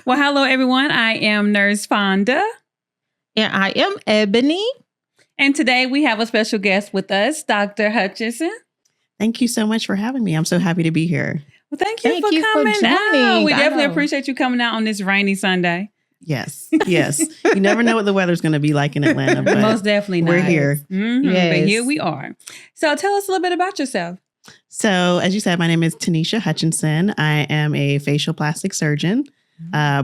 Well, hello, everyone. I am Nurse Fonda. And I am Ebony. And today we have a special guest with us, Dr. Hutchinson. Thank you so much for having me. I'm so happy to be here. Well, thank you for coming out. We definitely appreciate you coming out on this rainy Sunday. Yes. You never know what the weather's going to be like in Atlanta. But most definitely not. We're here. Mm-hmm. Yes. But here we are. So tell us a little bit about yourself. So as you said, my name is Tanisha Hutchinson. I am a facial plastic surgeon,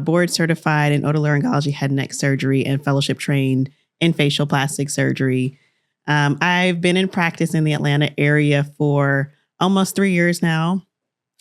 board certified in otolaryngology, head and neck surgery, and fellowship trained in facial plastic surgery. I've been in practice in the Atlanta area for almost 3 years now,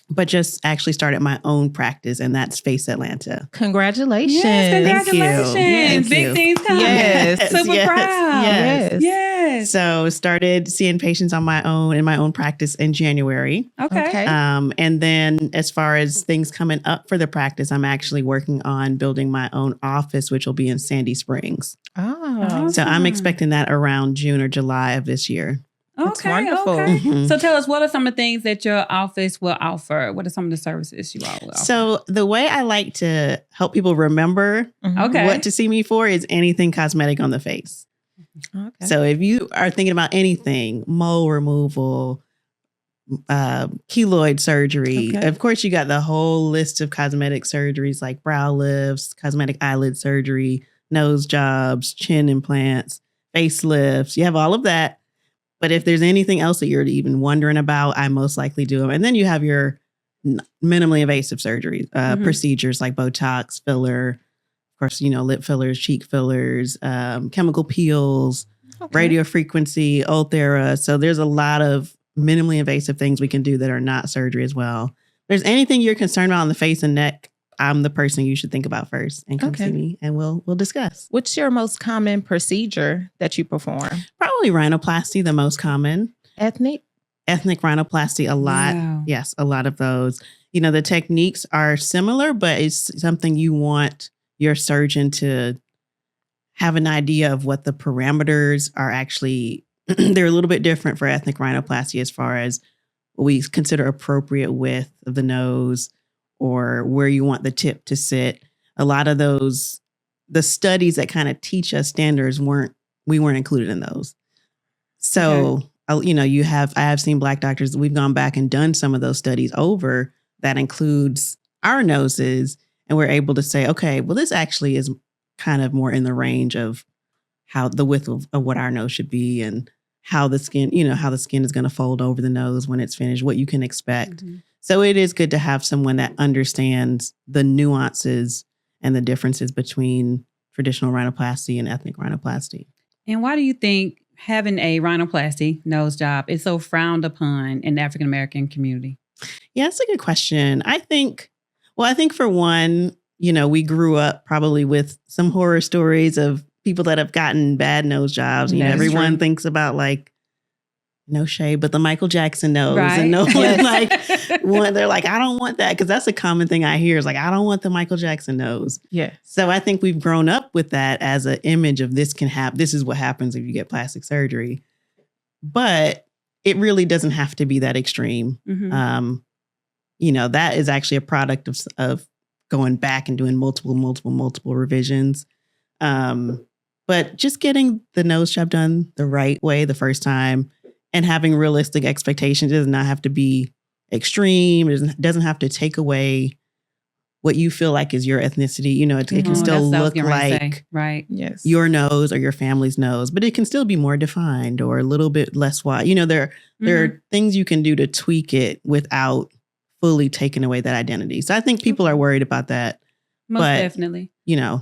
but just actually started my own practice, and that's Face Atlanta. Congratulations. Yes, congratulations. Thank Big you. things coming. Yes. Super proud. Yes. So started seeing patients in my own practice in January. Okay. And then as far as things coming up for the practice, I'm actually working on building my own office, which will be in Sandy Springs. Oh. So I'm expecting that around June or July of this year. That's wonderful. Okay. Mm-hmm. So tell us, what are some of the things that your office will offer? What are some of the services you all will offer? So the way I like to help people remember what to see me for is anything cosmetic on the face. Okay. So if you are thinking about anything, mole removal, keloid surgery, of course, you got the whole list of cosmetic surgeries like brow lifts, cosmetic eyelid surgery, nose jobs, chin implants, facelifts. You have all of that. But if there's anything else that you're even wondering about, I most likely do them. And then you have your minimally invasive surgeries, procedures like Botox, filler, of course, lip fillers, cheek fillers, chemical peels, radio frequency, Ulthera. So there's a lot of minimally invasive things we can do that are not surgery as well. If there's anything you're concerned about on the face and neck, I'm the person you should think about first, and come see me, and we'll discuss. What's your most common procedure that you perform? Probably rhinoplasty, the most common. Ethnic Rhinoplasty, a lot. Wow. Yes, a lot of those. The techniques are similar, but it's something you want your surgeon to have an idea of what the parameters are actually. They're a little bit different for ethnic rhinoplasty as far as what we consider appropriate width of the nose, or where you want the tip to sit. A lot of those, the studies that kind of teach us standards we weren't included in those. So, I have seen Black doctors, we've gone back and done some of those studies over that includes our noses. And we're able to say, okay, well, this actually is kind of more in the range of how the width of what our nose should be, and how the skin, how the skin is going to fold over the nose when it's finished, what you can expect. Mm-hmm. So it is good to have someone that understands the nuances and the differences between traditional rhinoplasty and ethnic rhinoplasty. And why do you think having a rhinoplasty nose job is so frowned upon in the African-American community? Yeah, that's a good question. I think for one, we grew up probably with some horror stories of people that have gotten bad nose jobs. Everyone thinks about, like, no shade, but the Michael Jackson nose. Right. And no one they're like, I don't want that. Because that's a common thing I hear is like, I don't want the Michael Jackson nose. Yeah. So I think we've grown up with that as an image of this can happen. This is what happens if you get plastic surgery. But it really doesn't have to be that extreme. Mm-hmm. That is actually a product of going back and doing multiple revisions. But just getting the nose job done the right way the first time, and having realistic expectations. It does not have to be extreme. It doesn't have to take away what you feel like is your ethnicity. It can still look like your nose or your family's nose, but it can still be more defined or a little bit less wide. There are things you can do to tweak it without fully taking away that identity. So I think people are worried about that. Most definitely.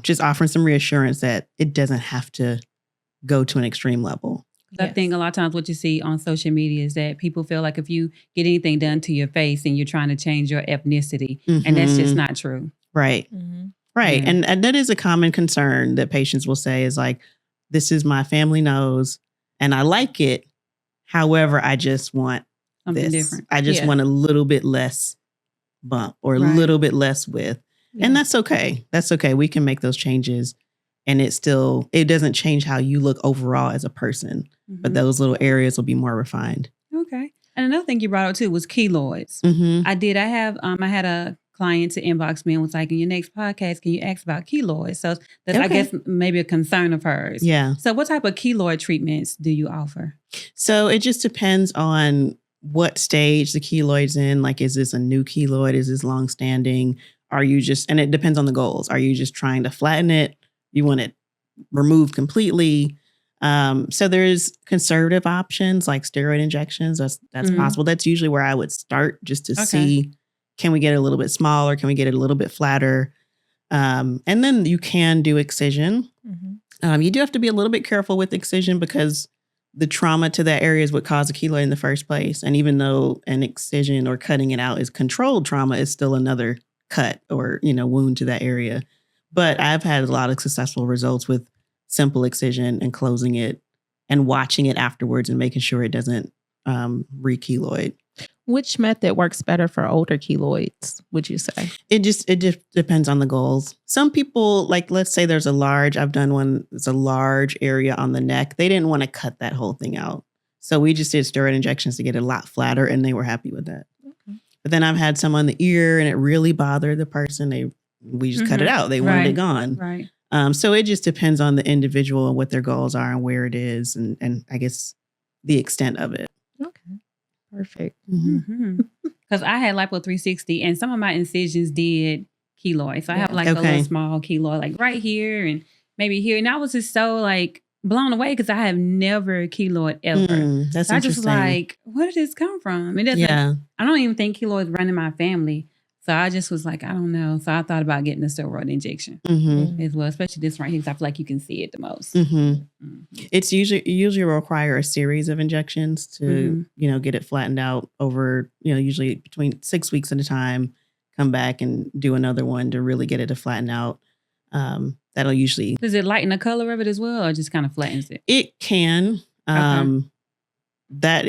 Just offering some reassurance that it doesn't have to go to an extreme level. I think a lot of times what you see on social media is that people feel like if you get anything done to your face and you're trying to change your ethnicity, and that's just not true. Right. Mm-hmm. Right. Yeah. And that is a common concern that patients will say is like, this is my family nose and I like it. However, I just want something different. I just want a little bit less bump or a little bit less width. Yeah. And that's okay. That's okay. We can make those changes. And it doesn't change how you look overall as a person, but those little areas will be more refined. Okay. And another thing you brought up too was keloids. Mm-hmm. I had a client to inbox me and was like, in your next podcast, can you ask about keloids? So that's, I Okay. guess, maybe a concern of hers. Yeah. So what type of keloid treatments do you offer? So it just depends on what stage the keloid's in. Like, is this a new keloid? Is this long-standing? Are you just, and it depends on the goals. Are you just trying to flatten it? You want it removed completely? So there's conservative options like steroid injections. That's possible. That's usually where I would start, just to see, can we get it a little bit smaller? Can we get it a little bit flatter? And then you can do excision. You do have to be a little bit careful with excision because the trauma to that area is what caused the keloid in the first place. And even though an excision or cutting it out is controlled trauma, it's still another cut or, wound to that area. But I've had a lot of successful results with simple excision and closing it and watching it afterwards and making sure it doesn't re-keloid. Which method works better for older keloids, would you say? It just depends on the goals. Some people, like, let's say there's I've done one, it's a large area on the neck. They didn't want to cut that whole thing out. So we just did steroid injections to get it a lot flatter and they were happy with that. Okay. But then I've had some on the ear and it really bothered the person. We just cut it out. They wanted it gone. Right. So it just depends on the individual and what their goals are and where it is and I guess the extent of it. Okay. Perfect. Because I had lipo 360 and some of my incisions did keloid. So I have like a little small keloid, like right here and maybe here. And I was just so like blown away because I have never keloid ever. That's so I interesting. just like, where did this come from? It doesn't, I don't even think keloids run in my family. So I just was like, I don't know. So I thought about getting a steroid injection as well, especially this right here because I feel like you can see it the most. It's usually require a series of injections to, get it flattened out over, usually between 6 weeks at a time, come back and do another one to really get it to flatten out. That'll usually. Does it lighten the color of it as well or just kind of flattens it? It can. That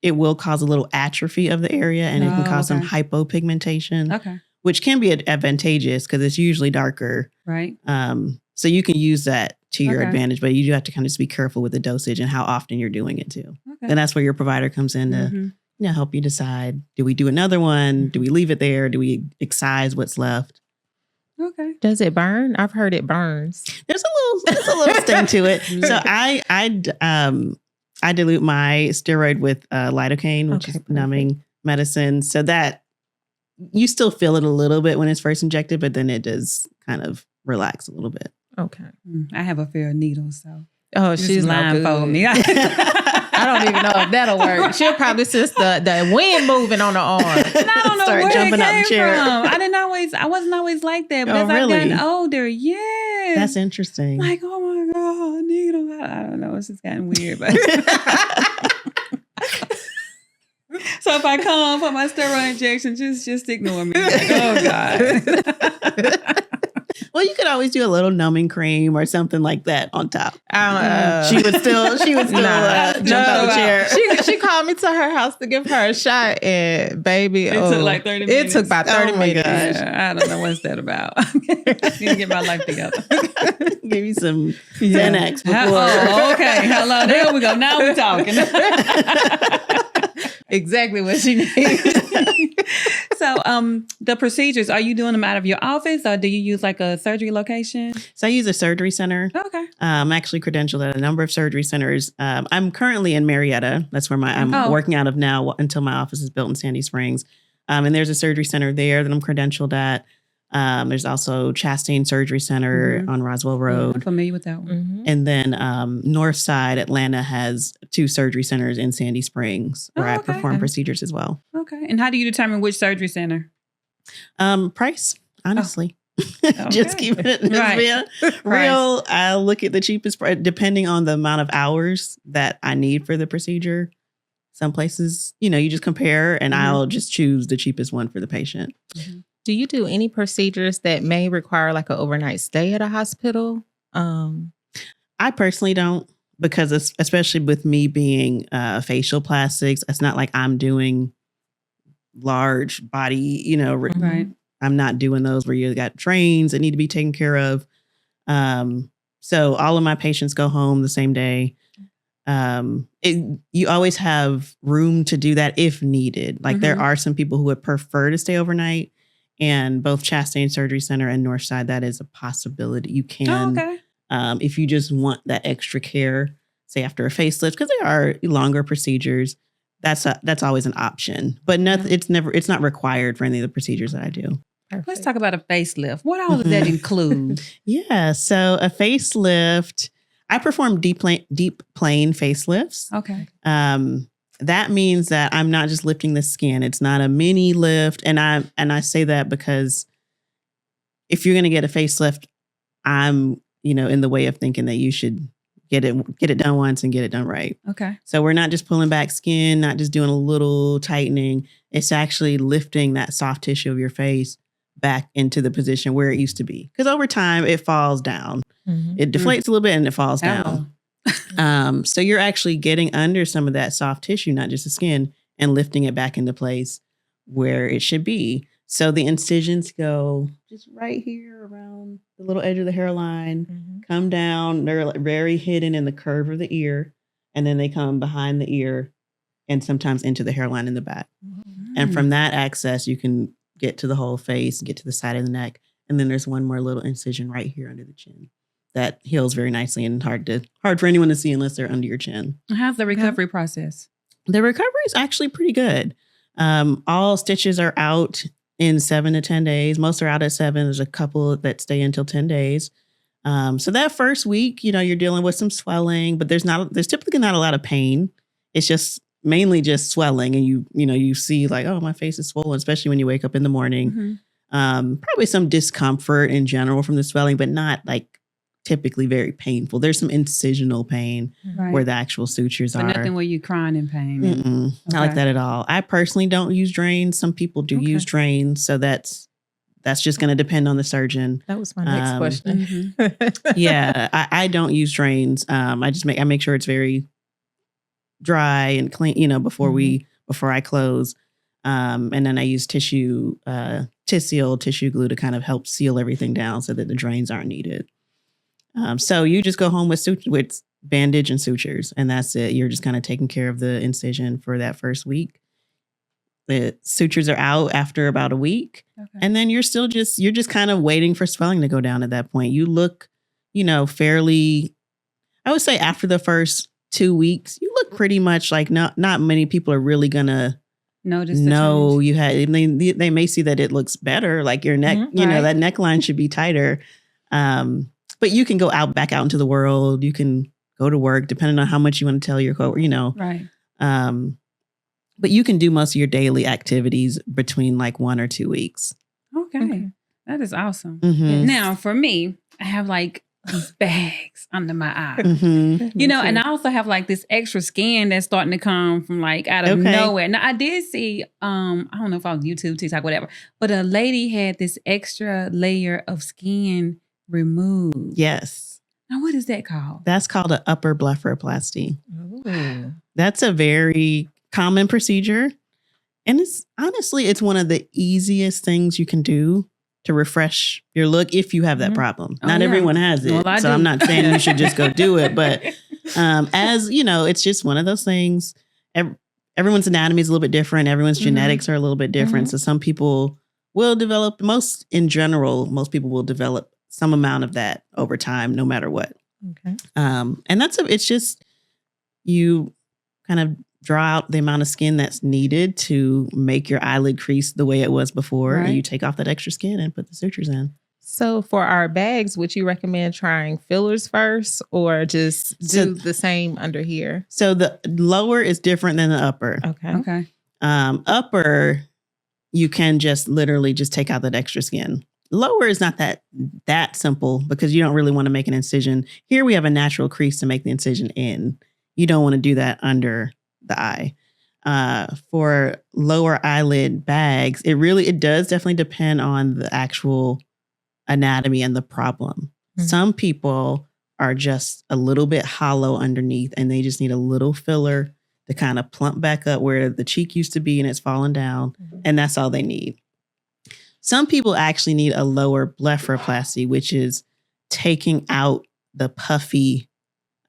it will cause a little atrophy of the area and it can cause some hypopigmentation, which can be advantageous because it's usually darker. Right. So you can use that to your advantage, but you do have to kind of just be careful with the dosage and how often you're doing it too. And that's where your provider comes in to help you decide, do we do another one? Do we leave it there? Do we excise what's left? Okay. Does it burn? I've heard it burns. There's a little sting to it. So I dilute my steroid with lidocaine, which is numbing medicine. So that you still feel it a little bit when it's first injected, but then it does kind of relax a little bit. Okay. I have a fear of needles, so. Oh, she's blindfold me. I don't even know if that'll work. She'll probably sense the wind moving on her arm. And I don't know where jumping it out came the chair. from. I wasn't always like that. But as I've gotten older, yes. That's interesting. Like, oh my God, needle. I don't know. It's just gotten weird. But so if I come for my steroid injection, just ignore me. Like, oh God. Well, you could always do a little numbing cream or something like that on top. She would still jump out of the chair. She called me to her house to give her a shot, and baby, it took like 30 minutes. It took about 30 minutes. Yeah, I don't know what's that about. I need to get my life together. Give you some Xanax before. Oh, okay. Hello, there we go. Now we're talking. Exactly what she needs. So the procedures, are you doing them out of your office or do you use like a surgery location? So I use a surgery center. Okay. I'm actually credentialed at a number of surgery centers. I'm currently in Marietta. That's where I'm working out of now until my office is built in Sandy Springs. And there's a surgery center there that I'm credentialed at. There's also Chastain Surgery Center on Roswell Road. I'm familiar with that one. And then North Side Atlanta has 2 surgery centers in Sandy Springs where I perform procedures as well. Okay. And how do you determine which surgery center? Price, honestly. Just keeping it real. I'll look at the cheapest price depending on the amount of hours that I need for the procedure. Some places, you just compare and I'll just choose the cheapest one for the patient. Do you do any procedures that may require like an overnight stay at a hospital? I personally don't because especially with me being facial plastics, it's not like I'm doing large body, Right. I'm not doing those where you got trains that need to be taken care of. So all of my patients go home the same day. You always have room to do that if needed. Like there are some people who would prefer to stay overnight. And both Chastain Surgery Center and Northside, that is a possibility. You can, if you just want that extra care, say after a facelift, because they are longer procedures. That's always an option, but it's not required for any of the procedures that I do. Perfect. Let's talk about a facelift. What all does that include? Yeah, so a facelift, I perform deep plane facelifts. Okay. That means that I'm not just lifting the skin. It's not a mini lift, and I say that because if you're going to get a facelift, I'm in the way of thinking that you should get it done once and get it done right. Okay. So we're not just pulling back skin, not just doing a little tightening. It's actually lifting that soft tissue of your face back into the position where it used to be. Because over time, it falls down. Mm-hmm. It deflates a little bit and it falls down. So you're actually getting under some of that soft tissue, not just the skin, and lifting it back into place where it should be. So the incisions go just right here around the little edge of the hairline, come down. They're very hidden in the curve of the ear. And then they come behind the ear and sometimes into the hairline in the back. Mm-hmm. And from that access, you can get to the whole face, get to the side of the neck. And then there's one more little incision right here under the chin that heals very nicely and hard for anyone to see unless they're under your chin. How's the recovery process? The recovery is actually pretty good. All stitches are out in 7 to 10 days. Most are out at 7. There's a couple that stay until 10 days. So that first week, you're dealing with some swelling, but there's typically not a lot of pain. It's just mainly just swelling. And you see like, oh, my face is swollen, especially when you wake up in the morning. Mm-hmm. Probably some discomfort in general from the swelling, but not like typically very painful. There's some incisional pain where the actual sutures are. Nothing where you're crying in pain. Okay. Not like that at all. I personally don't use drains. Some people do use drains. So that's just going to depend on the surgeon. That was my next question. Yeah, I don't use drains. I make sure it's very dry and clean, before I close. And then I use tissue glue to kind of help seal everything down so that the drains aren't needed. So you just go home with bandage and sutures, and that's it. You're just kind of taking care of the incision for that first week. The sutures are out after about a week, and then you're just kind of waiting for swelling to go down at that point. You look, fairly, I would say after the first 2 weeks, you look pretty much like not many people are really gonna notice. You had. They may see that it looks better, like your neck. That neckline should be tighter. But you can go back out into the world. You can go to work, depending on how much you want to tell your coworker, Right. But you can do most of your daily activities between like 1 or 2 weeks. Okay. That is awesome. Mm-hmm. Now, for me, I have like these bags under my eye. Mm-hmm. And I also have like this extra skin that's starting to come from like out of nowhere. Now, I did see, I don't know if I was YouTube, TikTok, whatever, but a lady had this extra layer of skin removed. Yes. Now, what is that called? That's called an upper blepharoplasty. Ooh. That's a very common procedure. And it's one of the easiest things you can do to refresh your look if you have that problem. Not everyone has it. Well, I'm not saying you should just go do it. But it's just one of those things. Everyone's anatomy is a little bit different. Everyone's genetics are a little bit different. So some people will develop, most people will develop some amount of that over time, no matter what. Okay. And it's just, you kind of draw out the amount of skin that's needed to make your eyelid crease the way it was before. Right. And you take off that extra skin and put the sutures in. So for our bags, would you recommend trying fillers first or just do the same under here? So the lower is different than the upper. Okay. Upper, you can just literally just take out that extra skin. Lower is not that simple because you don't really want to make an incision. Here we have a natural crease to make the incision in. You don't want to do that under the eye. For lower eyelid bags, it does definitely depend on the actual anatomy and the problem. Mm-hmm. Some people are just a little bit hollow underneath and they just need a little filler to kind of plump back up where the cheek used to be and it's fallen down. Mm-hmm. And that's all they need. Some people actually need a lower blepharoplasty, which is taking out the puffy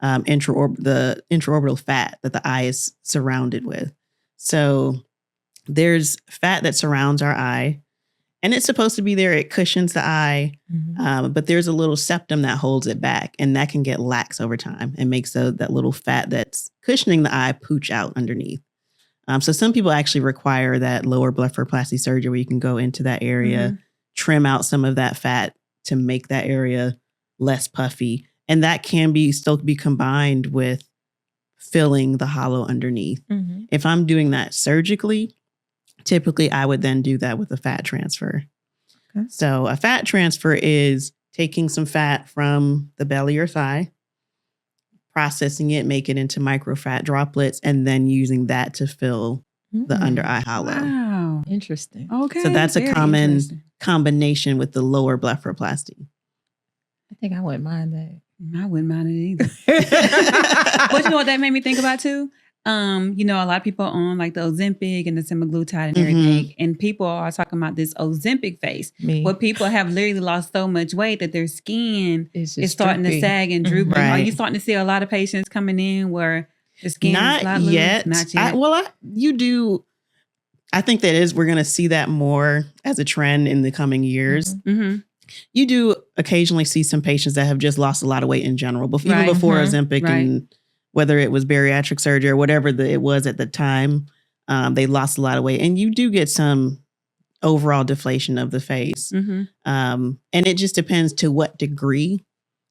intraorbital fat that the eye is surrounded with. So there's fat that surrounds our eye, And it's supposed to be there. It cushions the eye, but there's a little septum that holds it back, and that can get lax over time and makes that little fat that's cushioning the eye pooch out underneath. So some people actually require that lower blepharoplasty surgery where you can go into that area, trim out some of that fat to make that area less puffy. And that can still be combined with filling the hollow underneath. If I'm doing that surgically, typically I would then do that with a fat transfer. Okay. So a fat transfer is taking some fat from the belly or thigh, processing it, make it into microfat droplets, and then using that to fill the under eye hollow. Wow. Interesting. Okay. So that's a common combination with the lower blepharoplasty. I think I wouldn't mind that. I wouldn't mind it either. But you know what that made me think about too? You know, a lot of people on like the Ozempic and the semaglutide and everything, and people are talking about this Ozempic face, where people have literally lost so much weight that their skin is starting to sag and droop. Right. Are you starting to see a lot of patients coming in where the skin is a lot loose? Not yet. You do. I think we're going to see that more as a trend in the coming years. You do occasionally see some patients that have just lost a lot of weight in general, even before Ozempic and whether it was bariatric surgery or whatever it was at the time, they lost a lot of weight. And you do get some overall deflation of the face. And it just depends to what degree.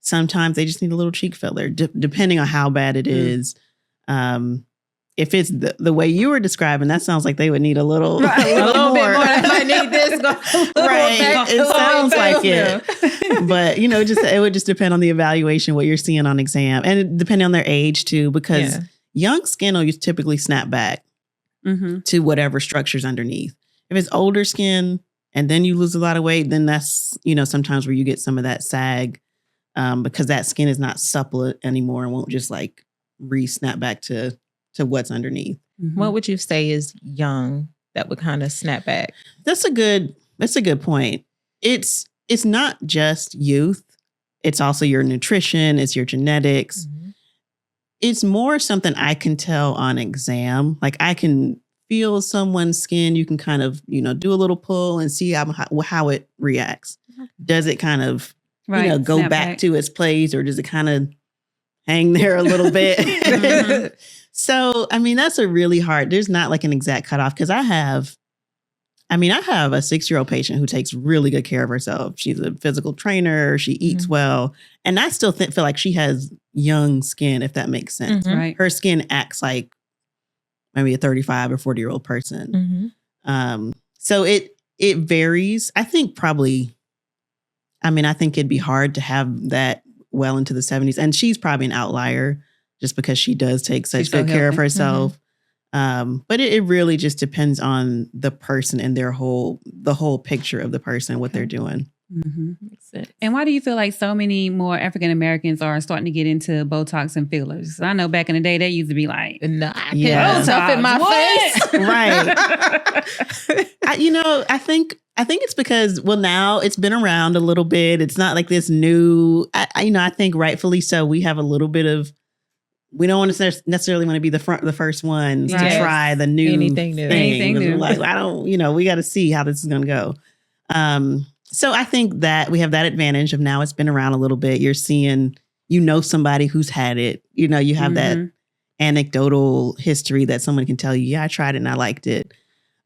Sometimes they just need a little cheek filler, depending on how bad it is. If it's the way you were describing, that sounds like they would need a little more. Bit more. I might need this. Right. It sounds like it. But, you know, it would just depend on the evaluation, what you're seeing on exam. And depending on their age, too, because young skin will typically snap back to whatever structure's underneath. If it's older skin and then you lose a lot of weight, then that's, you know, sometimes where you get some of that sag because that skin is not supple anymore and won't just like re-snap back to what's underneath. What would you say is young that would kind of snap back? That's a good point. It's not just youth. It's also your nutrition. It's your genetics. It's more something I can tell on exam. Like I can feel someone's skin. You can kind of, you know, do a little pull and see how it reacts. Does it kind of, you know, go back to its place, or does it kind of hang there a little bit? So, I mean, that's a really hard, there's not like an exact cutoff because I have a 6-year-old patient who takes really good care of herself. She's a physical trainer. She eats well. And I still feel like she has young skin, if that makes sense. Right. Her skin acts like maybe a 35 or 40-year-old person. So it varies. I think it'd be hard to have that well into the 70s. And she's probably an outlier just because she does take such good care of herself. But it really just depends on the person and the whole picture of the person, what they're doing. Makes sense. And why do you feel like so many more African Americans are starting to get into Botox and fillers? I know back in the day they used to be like, "Nah, Botox in my face." Right. I think it's because, now it's been around a little bit. It's not like this new. I think rightfully so. We have a little bit of. We don't want to necessarily want to be the first ones to try the new anything new. Anything new. Like we got to see how this is going to go. So I think that we have that advantage of now it's been around a little bit. You're seeing, somebody who's had it. You have that anecdotal history that someone can tell you, yeah, I tried it and I liked it.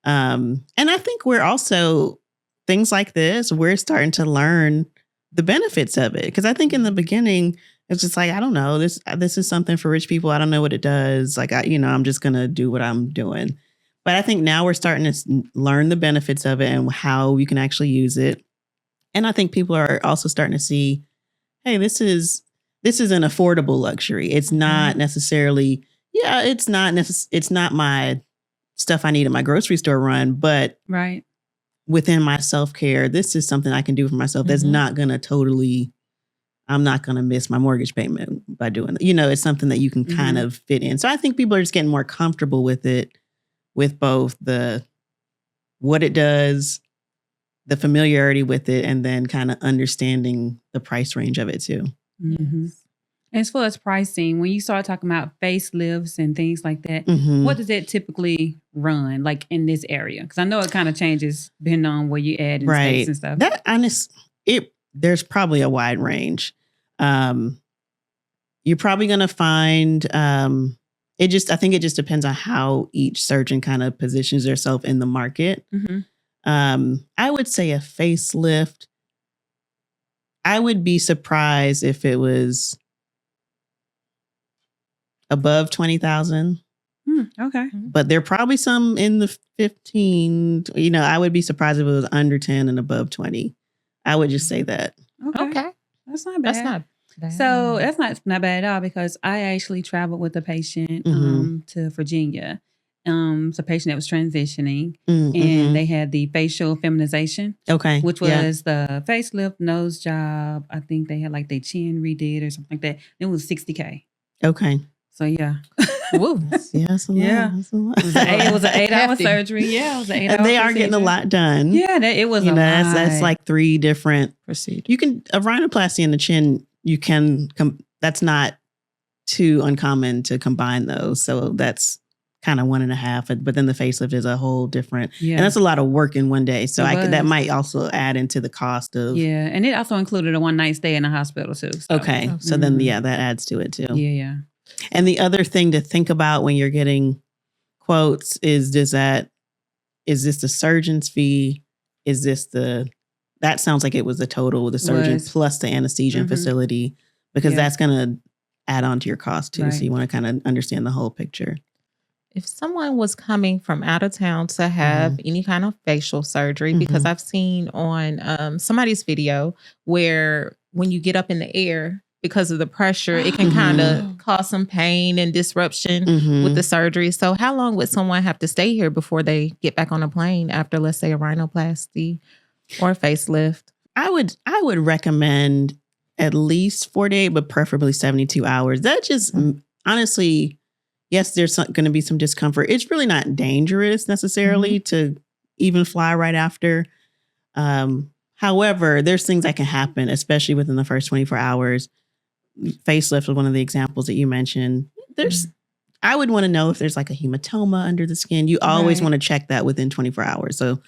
And I think we're also, things like this, we're starting to learn the benefits of it. Because I think in the beginning, it's just like, I don't know, this is something for rich people. I don't know what it does. Like, I'm just going to do what I'm doing. But I think now we're starting to learn the benefits of it and how we can actually use it. And I think people are also starting to see, hey, this is an affordable luxury. It's not necessarily, it's not my stuff I need in my grocery store run, but within my self-care, this is something I can do for myself that's not going to I'm not going to miss my mortgage payment by doing it. It's something that you can kind of fit in. So I think people are just getting more comfortable with it, with both what it does, the familiarity with it, and then kind of understanding the price range of it too. As far as pricing, when you start talking about facelifts and things like that, what does that typically run like in this area? Because I know it kind of changes depending on where you add in states and stuff. There's probably a wide range. You're probably going to find I think it just depends on how each surgeon kind of positions themselves in the market. I would say a facelift, I would be surprised if it was above 20,000. Okay. But there are probably some in the 15, I would be surprised if it was under 10 and above 20. I would just say that. Okay. That's not bad. That's not bad. So that's not bad at all, because I actually traveled with a patient to Virginia. It's a patient that was transitioning, and they had the facial feminization. Okay. Which was the facelift, nose job. I think they had like their chin redid or something like that. It was $60K. Okay. So yeah. Woo. That's a lot. That's a lot. It was an 8-hour surgery. Yeah, it was an 8-hour And they are getting a lot done. Yeah, it was a lot. That's like 3 different procedures. You can, a rhinoplasty in the chin, you can, that's not too uncommon to combine those. So that's kind of 1.5, but then the facelift is a whole different, and that's a lot of work in one day. So that might also add into the cost of. Yeah. And it also included a 1-night stay in the hospital too. So. Okay. So then, that adds to it too. Yeah. And the other thing to think about when you're getting quotes is this the surgeon's fee? Is this that sounds like it was the total with the surgeon plus the anesthesia and facility, because that's going to add on to your cost too. Right. So you want to kind of understand the whole picture. If someone was coming from out of town to have any kind of facial surgery, because I've seen on somebody's video where when you get up in the air, because of the pressure, it can kind of cause some pain and disruption with the surgery. So how long would someone have to stay here before they get back on a plane after, let's say, a rhinoplasty or a facelift? I would recommend at least 48, but preferably 72 hours. That just honestly, yes, there's going to be some discomfort. It's really not dangerous necessarily to even fly right after. However, there's things that can happen, especially within the first 24 hours. Facelift was one of the examples that you mentioned. I would want to know if there's like a hematoma under the skin. You always want to check that within 24 hours. So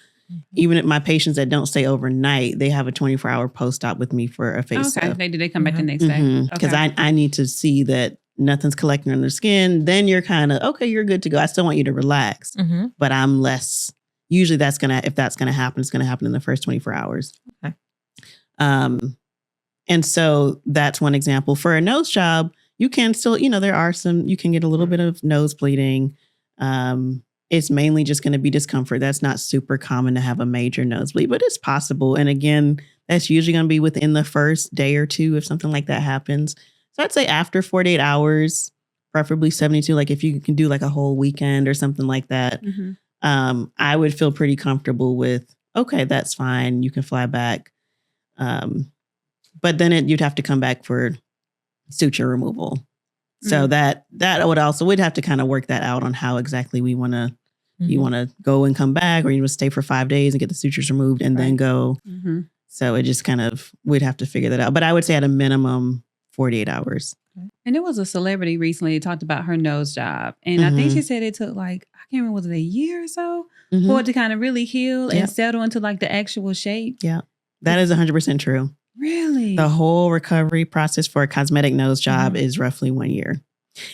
even if my patients that don't stay overnight, they have a 24-hour post-op with me for a facelift. Okay, they come back the next day. Because I need to see that nothing's collecting on the skin. Then you're kind of, okay, you're good to go. I still want you to relax, but I'm less. Usually if that's going to happen, it's going to happen in the first 24 hours. Okay. And so that's one example. For a nose job, you can still, there are you can get a little bit of nose bleeding. It's mainly just going to be discomfort. That's not super common to have a major nosebleed, but it's possible. And again, that's usually going to be within the first day or two if something like that happens. So I'd say after 48 hours, preferably 72, like if you can do like a whole weekend or something like that, I would feel pretty comfortable with, okay, that's fine. You can fly back. But then you'd have to come back for suture removal. So that we'd have to kind of work that out on how exactly we want to, you want to go and come back, or you want to stay for 5 days and get the sutures removed and then go. So it just kind of, we'd have to figure that out. But I would say at a minimum 48 hours. And there was a celebrity recently that talked about her nose job. And I think she said it took like, I can't remember, was it a year or so for it to kind of really heal and settle into like the actual shape? Yeah, that is 100% true. Really? The whole recovery process for a cosmetic nose job is roughly 1 year.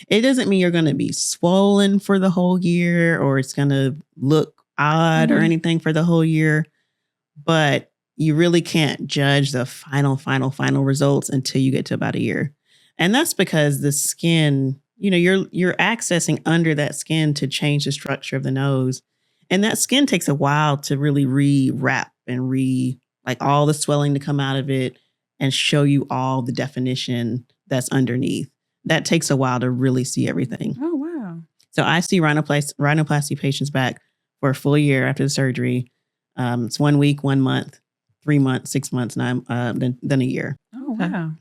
It doesn't mean you're going to be swollen for the whole year or it's going to look odd or anything for the whole year. But you really can't judge the final results until you get to about a year. And that's because the skin, you're accessing under that skin to change the structure of the nose. And that skin takes a while to really re-wrap and like all the swelling to come out of it and show you all the definition that's underneath. That takes a while to really see everything. Oh, wow. So I see rhinoplasty patients back for a full year after the surgery. It's 1 week, 1 month, 3 months, 6 months, then a year. Oh, wow.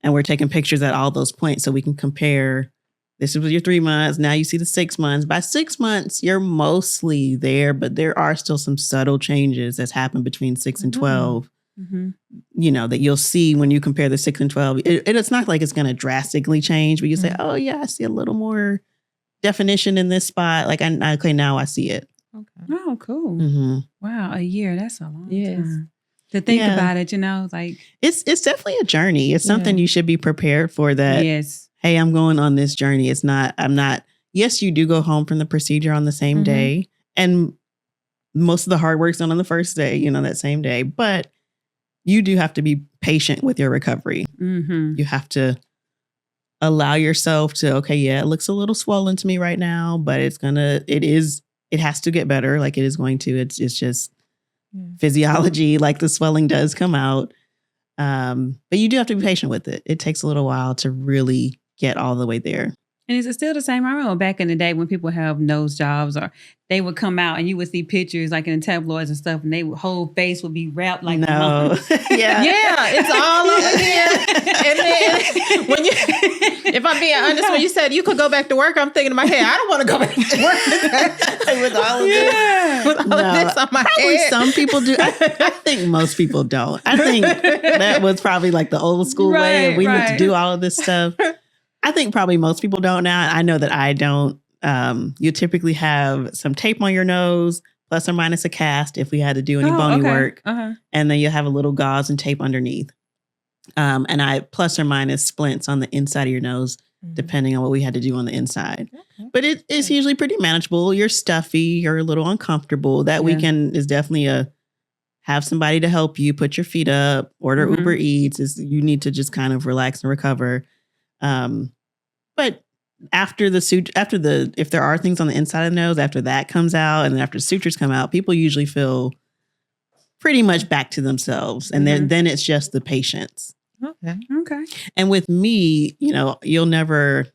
And we're taking pictures at all those points so we can compare. This was your 3 months. Now you see the 6 months. By 6 months, you're mostly there, but there are still some subtle changes that's happened between 6 and 12 that you'll see when you compare the 6 and 12. It's not like it's going to drastically change, but you say, oh yeah, I see a little more definition in this spot. Like, okay, now I see it. Okay. Oh, cool. Wow, a year. That's a long time. To think about it, like it's definitely a journey. It's something you should be prepared for that. Yes. Hey, I'm going on this journey. Yes, you do go home from the procedure on the same day. And most of the hard work's done on the first day, that same day. But you do have to be patient with your recovery. You have to allow yourself to, it looks a little swollen to me right now, but it has to get better. Like it is going to. It's just physiology, like the swelling does come out. But you do have to be patient with it. It takes a little while to really get all the way there. And is it still the same? I remember back in the day when people have nose jobs, or they would come out and you would see pictures like in the tabloids and stuff, and their whole face would be wrapped like no. It's all over here. And then if I'm being honest, when you said you could go back to work, I'm thinking in my head, I don't want to go back to work with all of this. With all of this on my head. Some people do. I think most people don't. I think that was probably like the old school way of we need to do all of this stuff. I think probably most people don't now. I know that I don't. You typically have some tape on your nose, plus or minus a cast if we had to do any bony work. And then you'll have a little gauze and tape underneath. And I plus or minus splints on the inside of your nose, depending on what we had to do on the inside. But it's usually pretty manageable. You're stuffy. You're a little uncomfortable. That weekend is definitely have somebody to help you, put your feet up, order Uber Eats. You need to just kind of relax and recover. But after if there are things on the inside of the nose, after that comes out and then after sutures come out, people usually feel pretty much back to themselves. And then it's just the patience. Okay. And with me, you'll never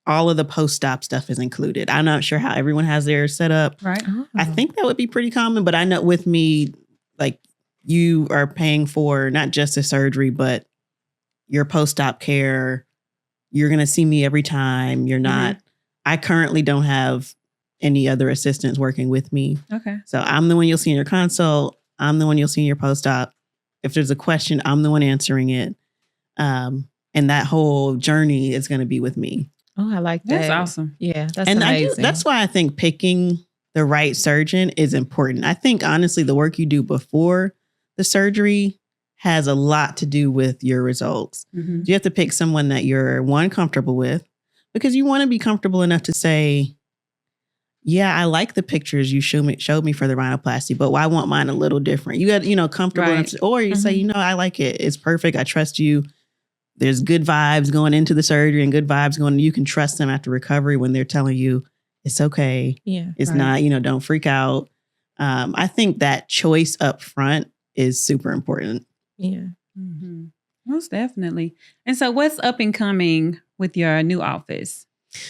all of the post-op stuff is included. I'm not sure how everyone has theirs set up. Right. I think that would be pretty common, but I know with me, you are paying for not just the surgery, but your post-op care. You're going to see me every time. You're not, I currently don't have any other assistants working with me. Okay. So I'm the one you'll see in your consult. I'm the one you'll see in your post-op. If there's a question, I'm the one answering it. And that whole journey is going to be with me. Oh, I like that. That's awesome. Yeah, that's amazing. That's why I think picking the right surgeon is important. I think, honestly, the work you do before the surgery has a lot to do with your results. You have to pick someone that you're comfortable with, because you want to be comfortable enough to say, yeah, I like the pictures you showed me for the rhinoplasty, but I want mine a little different. You got, comfortable enough to, or you say, I like it. It's perfect. I trust you. There's good vibes going into the surgery and good vibes you can trust them after recovery when they're telling you it's okay. Yeah. It's not, don't freak out. I think that choice up front is super important. Yeah. Most definitely. And so what's up and coming with your new office?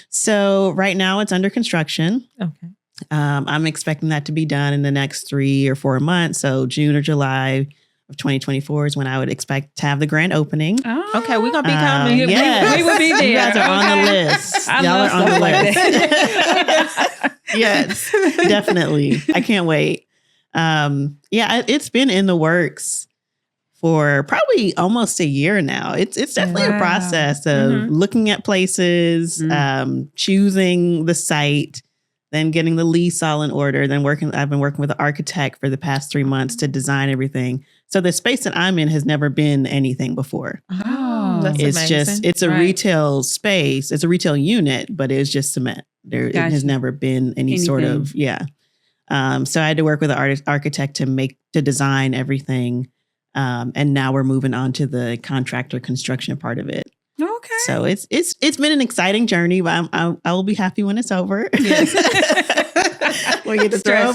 So right now it's under construction. Okay. I'm expecting that to be done in the next 3 or 4 months. So June or July of 2024 is when I would expect to have the grand opening. Oh, okay, we're going to be coming. Yes. We will be there. You guys are on the list. I Y'all love are on the stuff like list. Yes, definitely. I can't wait. It's been in the works for probably almost a year now. It's definitely a process of looking at places, choosing the site, then getting the lease all in order, then I've been working with an architect for the past 3 months to design everything. So the space that I'm in has never been anything before. Oh, that's amazing. It's a retail space. It's a retail unit, but it's just cement. It has never been anything. Sort of, so I had to work with an architect to design everything. And now we're moving on to the contractor construction part of it. Okay. So it's been an exciting journey, but I will be happy when it's over. Yes. We get to throw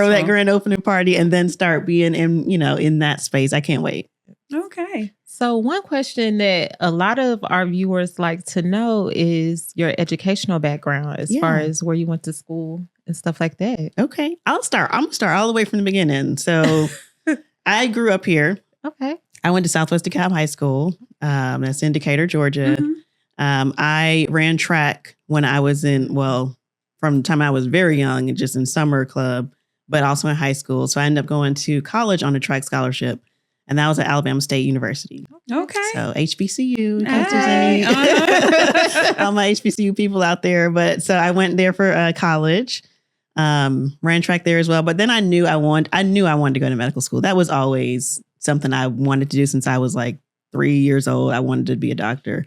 that grand opening party and then start being in that space. I can't wait. Okay. So one question that a lot of our viewers like to know is your educational background as far as where you went to school and stuff like that. Okay. I'm gonna start all the way from the beginning. So I grew up here. Okay. I went to Southwest DeKalb High School. That's in Decatur, Georgia. I ran track when I was from the time I was very young and just in summer club but also in high school. So I ended up going to college on a track scholarship, and that was at Alabama State University. Okay. So HBCU, in case there's any all my HBCU people out there. But so I went there for college, ran track there as well. But then I knew I wanted to go to medical school. That was always something I wanted to do since I was like 3 years old. I wanted to be a doctor.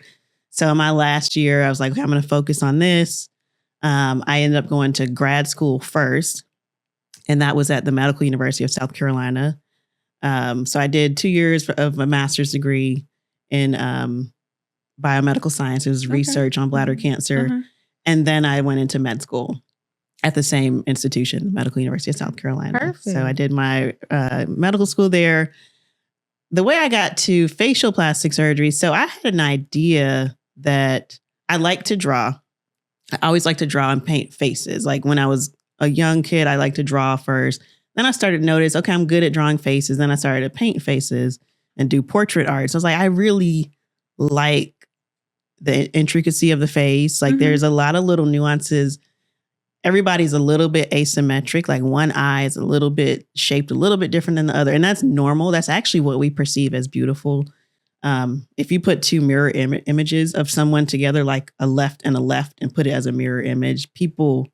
So in my last year, I was like, okay, I'm going to focus on this. I ended up going to grad school first, and that was at the Medical University of South Carolina. So I did 2 years of a master's degree in biomedical sciences, research on bladder cancer. And then I went into med school at the same institution, Medical University of South Carolina. Perfect. So I did my medical school there. The way I got to facial plastic surgery, so I had an idea that I like to draw. I always like to draw and paint faces. Like when I was a young kid, I liked to draw first. Then I started to notice, okay, I'm good at drawing faces. Then I started to paint faces and do portrait art. So I was like, I really like the intricacy of the face. Like there's a lot of little nuances. Everybody's a little bit asymmetric. Like one eye is a little bit shaped a little bit different than the other. And that's normal. That's actually what we perceive as beautiful. If you put two mirror images of someone together, like a left, and put it as a mirror image, people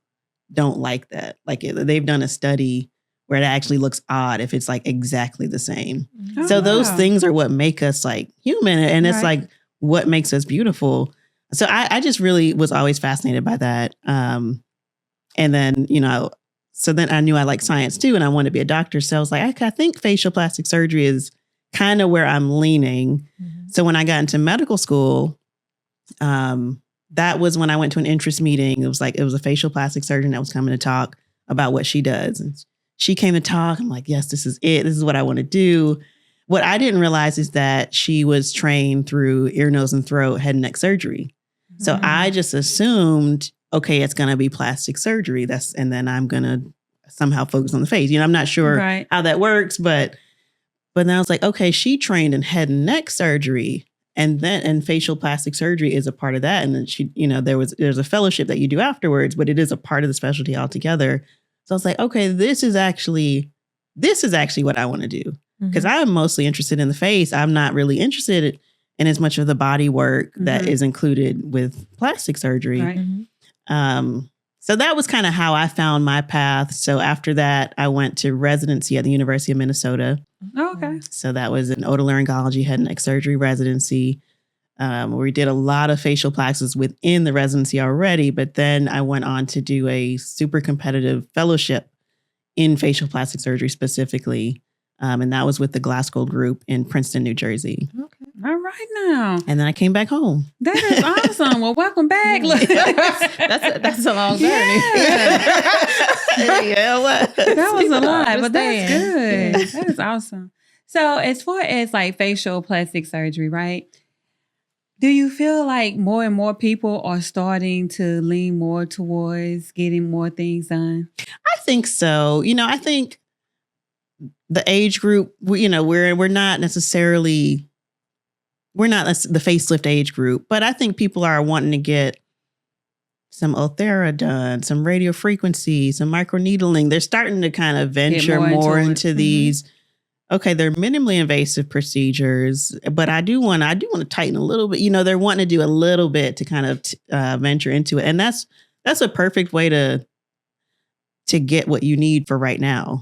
don't like that. Like they've done a study where it actually looks odd if it's like exactly the same. Oh, so those things are what make us like human. And it's like what makes us beautiful. So I just really was always fascinated by that. And then, so then I knew I liked science too, and I wanted to be a doctor. So I was like, I think facial plastic surgery is kind of where I'm leaning. So when I got into medical school, that was when I went to an interest meeting. It was a facial plastic surgeon that was coming to talk about what she does. And she came to talk. I'm like, yes, this is it. This is what I want to do. What I didn't realize is that she was trained through ear, nose, and throat, head and neck surgery. So I just assumed, okay, it's going to be plastic surgery. And then I'm going to somehow focus on the face. I'm not sure how that works, but then I was like, okay, she trained in head and neck surgery, and facial plastic surgery is a part of that. And then she, there's a fellowship that you do afterwards, but it is a part of the specialty altogether. So I was like, okay, this is actually what I want to do, because I'm mostly interested in the face. I'm not really interested in as much of the body work that is included with plastic surgery. So that was kind of how I found my path. So after that, I went to residency at the University of Minnesota. Oh, okay. So that was an otolaryngology head and neck surgery residency, where we did a lot of facial plastics within the residency already. But then I went on to do a super competitive fellowship in facial plastic surgery specifically. And that was with the Glasgow group in Princeton, New Jersey. Okay. All right now. And then I came back home. That is awesome. Well, welcome back. That's a long journey. That was a lot, but that's good. That is awesome. So as far as like facial plastic surgery, right? Do you feel like more and more people are starting to lean more towards getting more things done? I think so. I think the age group, we're not the facelift age group, but I think people are wanting to get some Ulthera done, some radio frequency, some microneedling. They're starting to kind of venture more into these. Okay, they're minimally invasive procedures, but I do want to tighten a little bit. They're wanting to do a little bit to kind of venture into it, and that's a perfect way to get what you need for right now,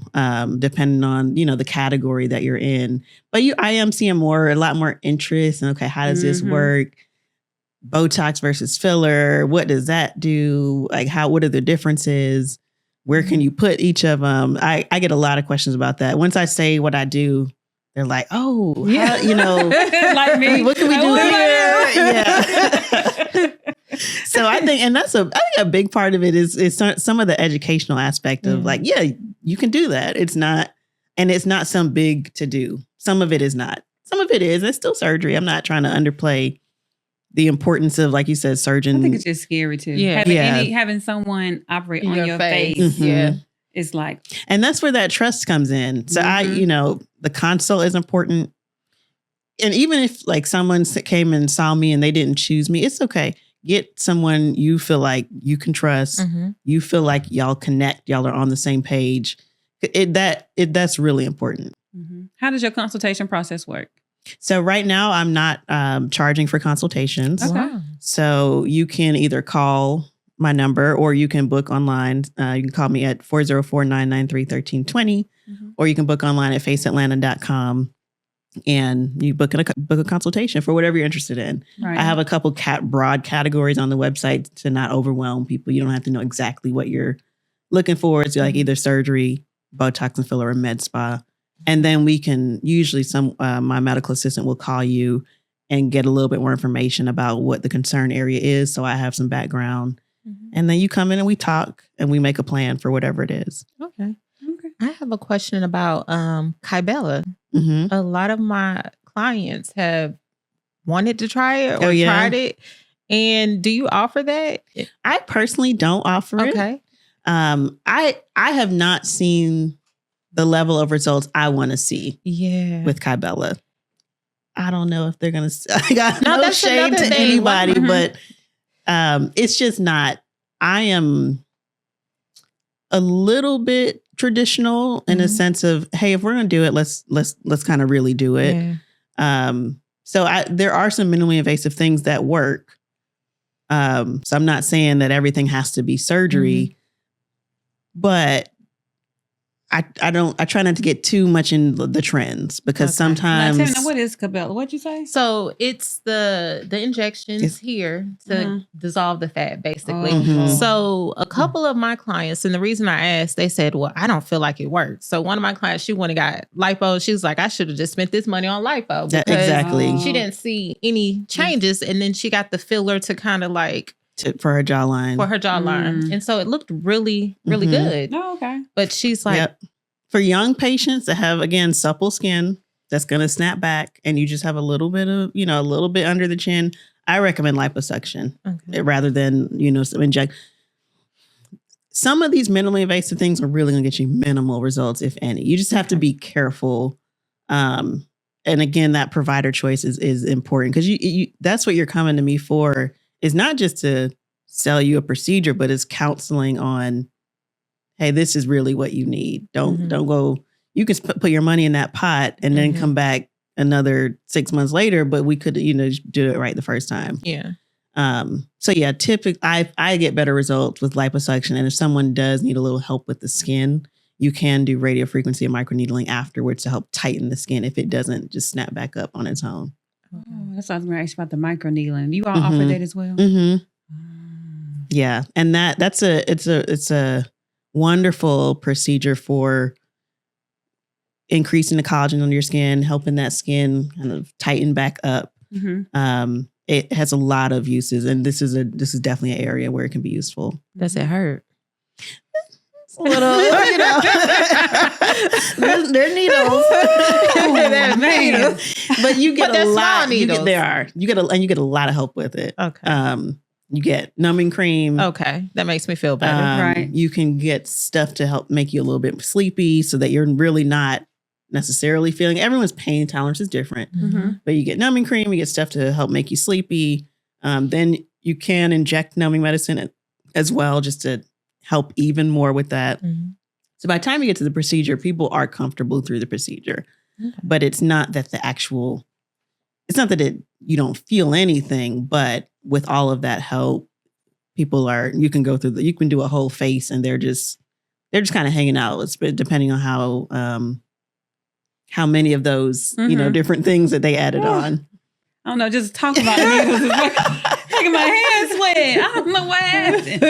depending on, the category that you're in. But I am seeing a lot more interest in, okay, how does this work? Botox versus filler. What does that do? Like what are the differences? Where can you put each of them? I get a lot of questions about that. Once I say what I do, they're like, oh, how, like me. What can we do here? Yeah. So I think, and I think a big part of it is some of the educational aspect of like, yeah, you can do that. It's not some big to do. Some of it is not. Some of it is. It's still surgery. I'm not trying to underplay the importance of, like you said, surgeon. I think it's just scary too. Yeah. Having someone operate on your face. Yeah. It's like, and that's where that trust comes in. So the consult is important. And even if like someone came and saw me and they didn't choose me, it's okay. Get someone you feel like you can trust. You feel like y'all connect, y'all are on the same page. That's really important. Mm-hmm. How does your consultation process work? So right now I'm not charging for consultations. Okay. Wow. So you can either call my number or you can book online. You can call me at 404-993-1320 Mm-hmm. or you can book online at faceatlanta.com and you book a consultation for whatever you're interested in. Right. I have a couple broad categories on the website to not overwhelm people. You don't have to know exactly what you're looking for. It's like either surgery, Botox and filler, or med spa. And then we can usually my medical assistant will call you and get a little bit more information about what the concern area is. So I have some background. Mm-hmm. And then you come in and we talk and we make a plan for whatever it is. Okay. I have a question about Kybella. Mm-hmm. A lot of my clients have wanted to try it or yeah. tried it. And do you offer that? I personally don't offer it. Okay. I have not seen the level of results I want to see with Kybella. I don't know if they're going to, I got no shade to anybody, but it's just not, I am a little bit traditional in a sense of, hey, if we're going to do it, let's kind of really do it. Yeah. So there are some minimally invasive things that work. So I'm not saying that everything has to be surgery, but I try not to get too much in the trends because sometimes. Now, tell me, what is Kybella? What'd you say? So it's the injections here to dissolve the fat, basically. So a couple of my clients, and the reason I asked, they said, well, I don't feel like it works. So one of my clients, she went and got lipo. She was like, I should have just spent this money on lipo because exactly. She didn't see any changes. And then she got the filler to kind of like for her jawline. And so it looked really, really good. Oh, okay. But she's like, for young patients that have, again, supple skin that's going to snap back and you just have a little bit of, a little bit under the chin, I recommend liposuction rather than, inject. Some of these minimally invasive things are really going to get you minimal results, if any. You just have to be careful. And again, that provider choice is important because you that's what you're coming to me for. Is not just to sell you a procedure, but it's counseling on, hey, this is really what you need. Don't go, you can put your money in that pot and then come back another 6 months later, but we could, do it right the first time. Yeah. So yeah, typically I get better results with liposuction. And if someone does need a little help with the skin, you can do radiofrequency and microneedling afterwards to help tighten the skin if it doesn't just snap back up on its own. Oh, that's what I was going to ask about the microneedling. You all offer that as well? Yeah. And it's a wonderful procedure for increasing the collagen on your skin, helping that skin kind of tighten back up. It has a lot of uses, and this is definitely an area where it can be useful. Does it hurt? A little, they're needles. But you get a lot. You get a lot of help with it. Okay. You get numbing cream. Okay, that makes me feel better. Right. You can get stuff to help make you a little bit sleepy, so that you're really not necessarily feeling. Everyone's pain tolerance is different, but you get numbing cream. You get stuff to help make you sleepy. Then you can inject numbing medicine as well, just to help even more with that. So by the time you get to the procedure, people are comfortable through the procedure, but it's not that you don't feel anything, but with all of that help, you can go through you can do a whole face and they're just kind of hanging out. It's depending on how many of those, different things that they added on. I don't know, just talking about needles is making my hands sweat. I don't know what happened.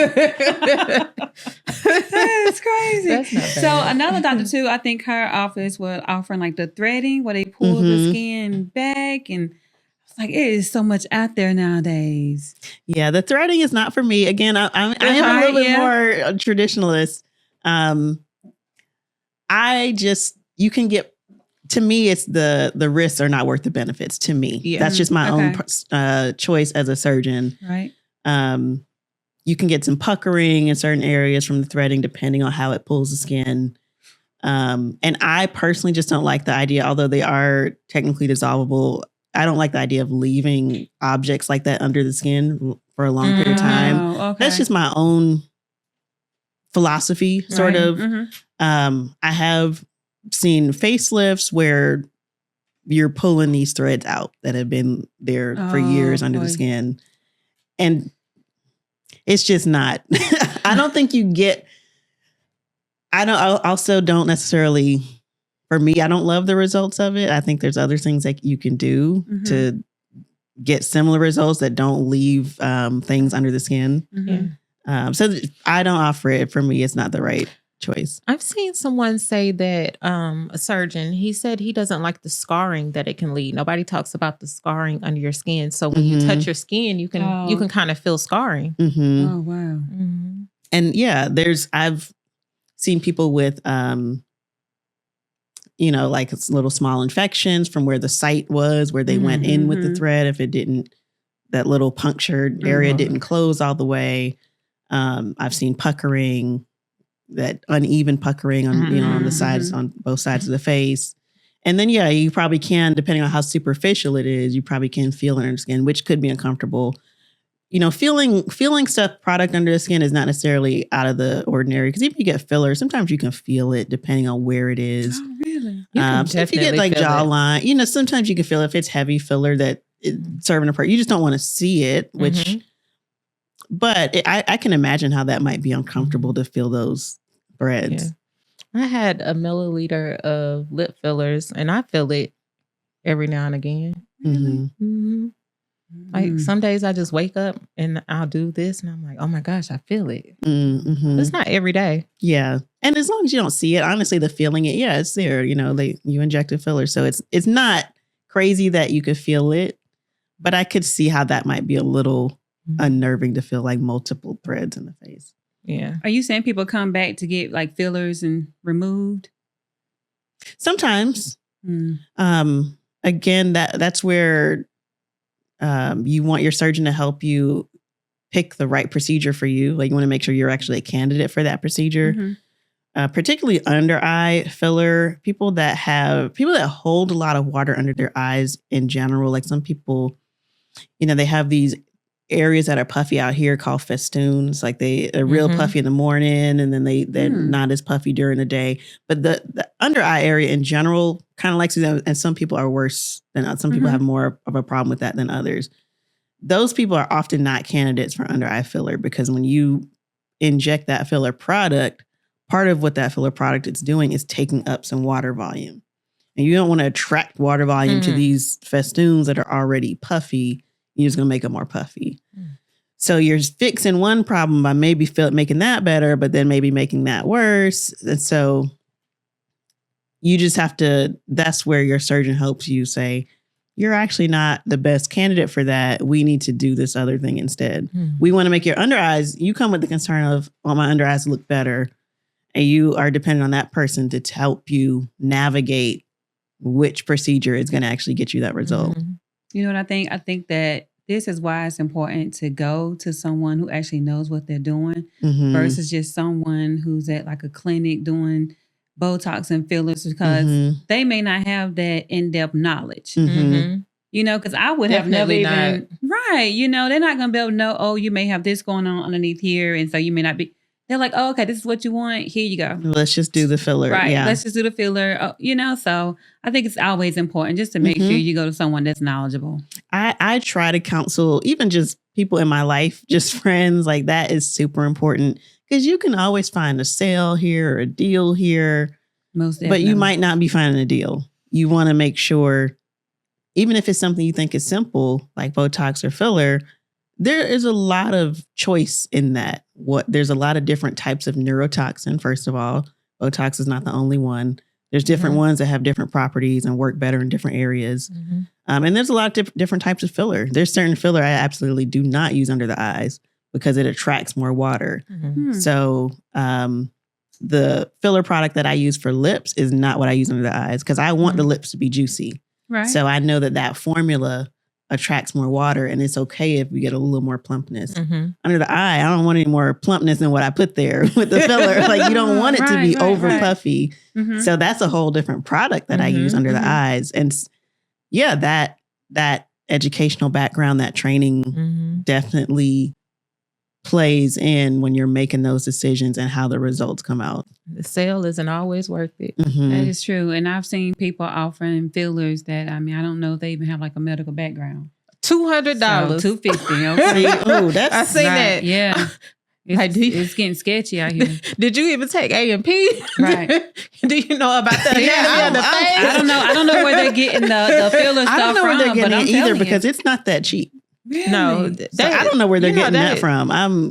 That's crazy. That's not bad. So another doctor too, I think her office was offering like the threading where they pull the skin back, and it's like, it is so much out there nowadays. Yeah, the threading is not for me. Again, I am a little bit more traditionalist. You can get. To me, it's the risks are not worth the benefits. To me, that's just my own choice as a surgeon. Right. You can get some puckering in certain areas from the threading, depending on how it pulls the skin. And I personally just don't like the idea, although they are technically dissolvable. I don't like the idea of leaving objects like that under the skin for a long period of time. Okay. That's just my own philosophy, sort of. I have seen facelifts where you're pulling these threads out that have been there for years under the skin. And it's just not, I don't think you get, I also don't necessarily, for me, I don't love the results of it. I think there's other things that you can do to get similar results that don't leave things under the skin. So I don't offer it. For me, it's not the right choice. I've seen someone say that a surgeon, he said he doesn't like the scarring that it can lead. Nobody talks about the scarring under your skin. So when you touch your skin, you can kind of feel scarring. Oh, wow. And yeah, I've seen people with, like it's little small infections from where the site was, where they went in with the thread. If it didn't, that little punctured area didn't close all the way. I've seen puckering, that uneven puckering on, on the sides, on both sides of the face. And then, yeah, you probably can, depending on how superficial it is, you probably can feel it under the skin, which could be uncomfortable. Feeling stuff product under the skin is not necessarily out of the ordinary, because if you get filler, sometimes you can feel it depending on where it is. Oh, really? So if you get like jawline, sometimes you can feel if it's heavy filler that it's serving a purpose. You just don't want to see it, which, but I can imagine how that might be uncomfortable to feel those threads. Yeah. I had a milliliter of lip fillers, and I feel it every now and again. Like some days I just wake up and I'll do this and I'm like, oh my gosh, I feel it. It's not every day. Yeah. And as long as you don't see it, honestly, the feeling it, it's there. You injected filler. So it's not crazy that you could feel it, but I could see how that might be a little unnerving to feel like multiple threads in the face. Yeah. Are you saying people come back to get like fillers and removed? Sometimes. Again, that's where you want your surgeon to help you pick the right procedure for you. Like you want to make sure you're actually a candidate for that procedure. Particularly under eye filler, people that hold a lot of water under their eyes in general. Like some people, they have these areas that are puffy out here called festoons. Like they're real puffy in the morning, and then they're not as puffy during the day. But the under eye area in general kind of likes it, and some people are worse than others. Some people have more of a problem with that than others. Those people are often not candidates for under eye filler, because when you inject that filler product, part of what that filler product is doing is taking up some water volume. And you don't want to attract water volume to these festoons that are already puffy. You're just going to make them more puffy. So you're fixing one problem by maybe making that better, but then maybe making that worse. And so you just have to, that's where your surgeon helps you say, you're actually not the best candidate for that. We need to do this other thing instead. We want to make your under eyes, you come with the concern of, well, my under eyes look better. And you are dependent on that person to help you navigate which procedure is going to actually get you that result. You know what I think? I think that this is why it's important to go to someone who actually knows what they're doing versus just someone who's at like a clinic doing Botox and fillers, because they may not have that in-depth knowledge. Because I would have never even, right. They're not going to be able to know, oh, you may have this going on underneath here. And so you may not be. They're like, oh, okay, this is what you want. Here you go. Let's just do the filler. Right. Yeah. Let's just do the filler. So I think it's always important just to make sure you go to someone that's knowledgeable. I try to counsel even just people in my life, just friends. Like that is super important, because you can always find a sale here or a deal here. Most definitely. But you might not be finding a deal. You want to make sure, even if it's something you think is simple, like Botox or filler, there is a lot of choice in that. There's a lot of different types of neurotoxin. First of all, Botox is not the only one. There's different ones that have different properties and work better in different areas. And there's a lot of different types of filler. There's certain filler I absolutely do not use under the eyes because it attracts more water. So the filler product that I use for lips is not what I use under the eyes, because I want the lips to be juicy. Right. So I know that formula attracts more water, and it's okay if we get a little more plumpness. Under the eye, I don't want any more plumpness than what I put there with the filler. Like you don't want it to be over puffy. So that's a whole different product that I use under the eyes. And yeah, that educational background, that training definitely plays in when you're making those decisions and how the results come out. The sale isn't always worth it. Mm-hmm. That is true. And I've seen people offering fillers that, I mean, I don't know if they even have like a medical background. $200. So $250. Okay. Oh, that's I seen that. Yeah. It's getting sketchy out here. Did you even take A&P? Right. Do you know about that? I don't know. I don't know where they're getting the filler stuff from. I don't know where they're getting it either because you. it's not that cheap. Really? No, So I don't know where they're getting that from.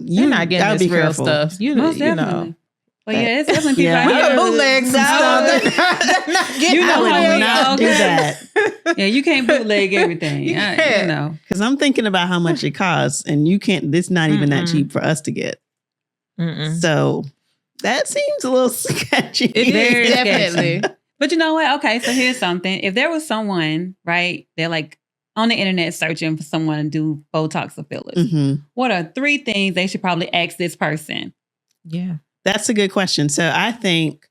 You're not getting this real careful. stuff. Most definitely. But yeah, it's definitely people out Yeah. here. Bootlegs and stuff. They're not getting You know I how would we not all do that. Yeah, you can't bootleg everything. You You can't. know. Because I'm thinking about how much it costs, and you can't. It's not even that cheap for us to get. Mm-mm. So that seems a little sketchy. It is, Very definitely. But you know what? Okay, so here's something. If there was someone, right, they're like on the internet searching for someone to do Botox or fillers, Mm-hmm. what are 3 things they should probably ask this person? Yeah. That's a good question. So I think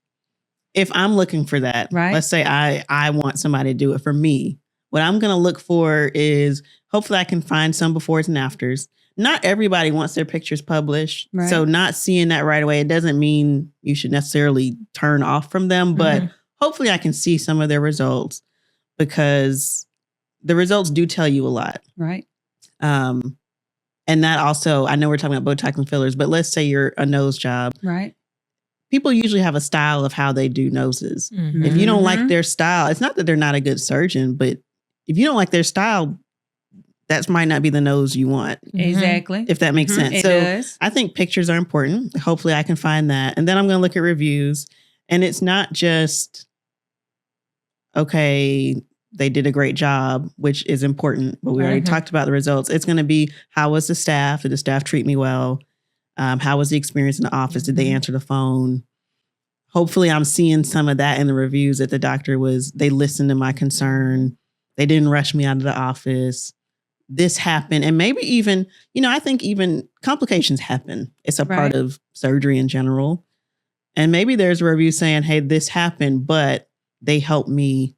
if I'm looking for that, Right. let's say I want somebody to do it for me, what I'm going to look for is hopefully I can find some befores and afters. Not everybody wants their pictures published. Right. So not seeing that right away, it doesn't mean you should necessarily turn off from them, but hopefully I can see some of their results because the results do tell you a lot. Right. And that also, I know we're talking about Botox and fillers, but let's say you're a nose job. Right. People usually have a style of how they do noses. Mm-hmm. If you don't like their style, it's not that they're not a good surgeon, but if you don't like their style, that might not be the nose you want, Exactly. if that makes sense. It So does. I think pictures are important. Hopefully I can find that. And then I'm going to look at reviews. And it's not just, okay, they did a great job, which is important, but we already talked about the results. It's going to be, how was the staff? Did the staff treat me well? How was the experience in the office? Did they answer the phone? Hopefully I'm seeing some of that in the reviews that the doctor they listened to my concern. They didn't rush me out of the office. This happened. And maybe even, I think even complications happen. It's a part of surgery in general. And maybe there's a review saying, hey, this happened, but they helped me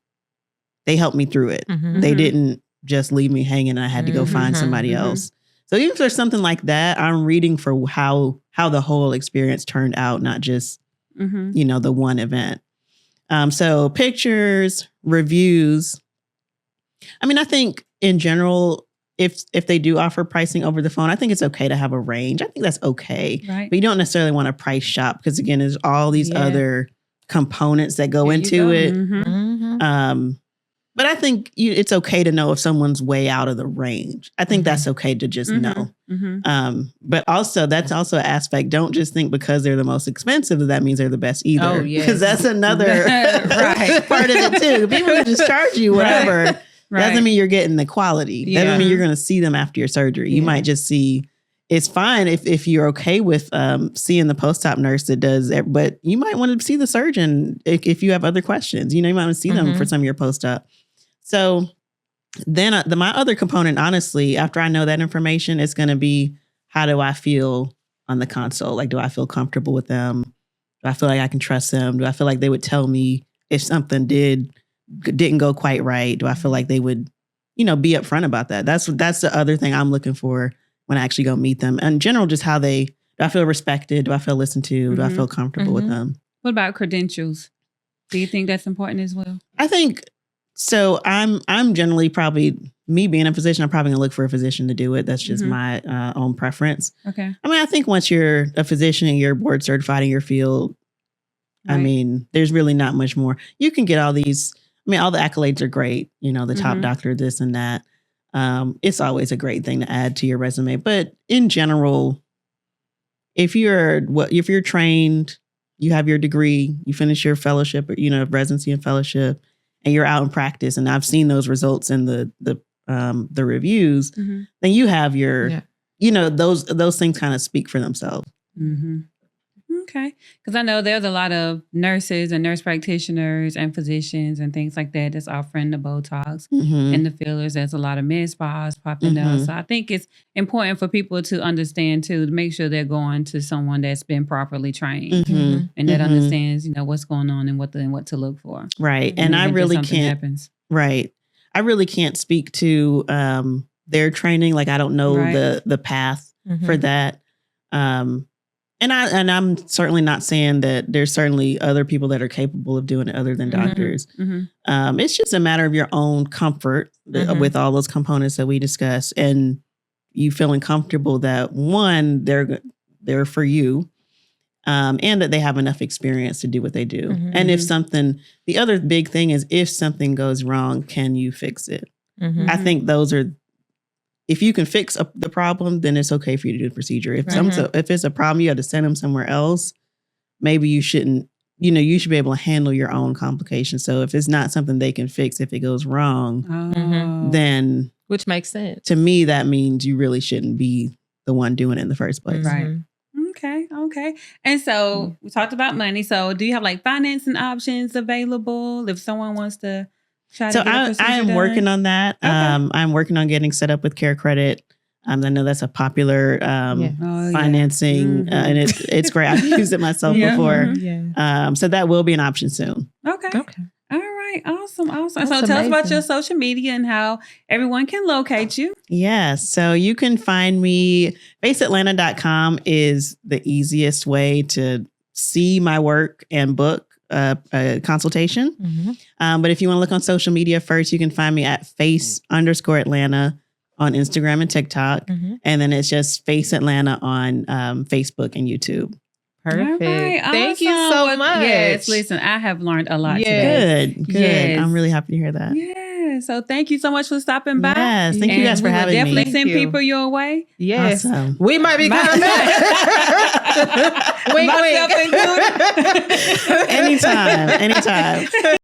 through it. Mm-hmm. They didn't just leave me hanging and I had to go find somebody else. So even if there's something like that, I'm reading for how the whole experience turned out, not just, the one event. So pictures, reviews. I mean, I think in general, if they do offer pricing over the phone, I think it's okay to have a range. I think that's okay. Right. But you don't necessarily want to price shop because, again, there's all these other components that go into it. But I think it's okay to know if someone's way out of the range. I think that's okay to just know. But also, that's also an aspect. Don't just think because they're the most expensive that means they're the best either. Oh, yes. Because that's another part of it too. People can just charge you whatever. Doesn't mean you're getting the quality. Doesn't mean you're going to see them after your surgery. You might just see. It's fine if you're okay with seeing the post-op nurse that does it, but you might want to see the surgeon if you have other questions. You might want to see them for some of your post-op. So then my other component, honestly, after I know that information, it's going to be, how do I feel on the console? Like, do I feel comfortable with them? Do I feel like I can trust them? Do I feel like they would tell me if something didn't go quite right? Do I feel like they would, be upfront about that? That's the other thing I'm looking for when I actually go meet them. In general, just how do I feel respected? Do I feel listened to? Do I feel comfortable with them? What about credentials? Do you think that's important as well? I think so. I'm generally probably, me being a physician, I'm probably gonna look for a physician to do it. That's just my own preference. Okay. I mean, I think once you're a physician and you're board certified in your field, I mean, there's really not much more. You can get all these. I mean, all the accolades are great. The top doctor, this and that. It's always a great thing to add to your resume. But in general, if you're trained, you have your degree, you finish your fellowship, or, residency and fellowship, and you're out in practice, and I've seen those results in the reviews, then you have your, those things kind of speak for themselves. Okay. Because I know there's a lot of nurses and nurse practitioners and physicians and things like that that's offering the Botox and the fillers. There's a lot of med spas popping up. So I think it's important for people to understand too, to make sure they're going to someone that's been properly trained and that understands, what's going on and what to look for. Right. And I really can't. Happens. Right. I really can't speak to their training. Like, I don't know the path for that. And I'm certainly not saying that there's certainly other people that are capable of doing it other than doctors. Mm-hmm. It's just a matter of your own comfort with all those components that we discuss, and you feeling comfortable that one, they're for you, and that they have enough experience to do what they do. And if the other big thing is if something goes wrong, can you fix it? I think those are. If you can fix the problem, then it's okay for you to do the procedure. If it's a problem, you have to send them somewhere else. Maybe you shouldn't. You should be able to handle your own complications. So if it's not something they can fix, if it goes wrong, then which makes sense to me. That means you really shouldn't be the one doing it in the first place. Right. Okay. And so we talked about money. So do you have like financing options available if someone wants to? I am working on that. Okay. I'm working on getting set up with Care Credit. I know that's a popular financing, and it's great. I've used it myself before. So that will be an option soon. Okay. All right. Awesome. So tell us about your social media and how everyone can locate you. Yes. So you can find me. FaceAtlanta.com is the easiest way to see my work and book a consultation. But if you want to look on social media first, you can find me at face_Atlanta on Instagram and TikTok. And then it's just Face Atlanta on Facebook and YouTube. Perfect. Right, Thank you so much. Yes, listen, I have learned a lot today. Good. Yes. I'm really happy to hear that. Yeah. So thank you so much for stopping by. Yes. Thank you guys for having me. Definitely send people your way. Yes. Awesome. We might be coming back. Wink, wink. Anytime.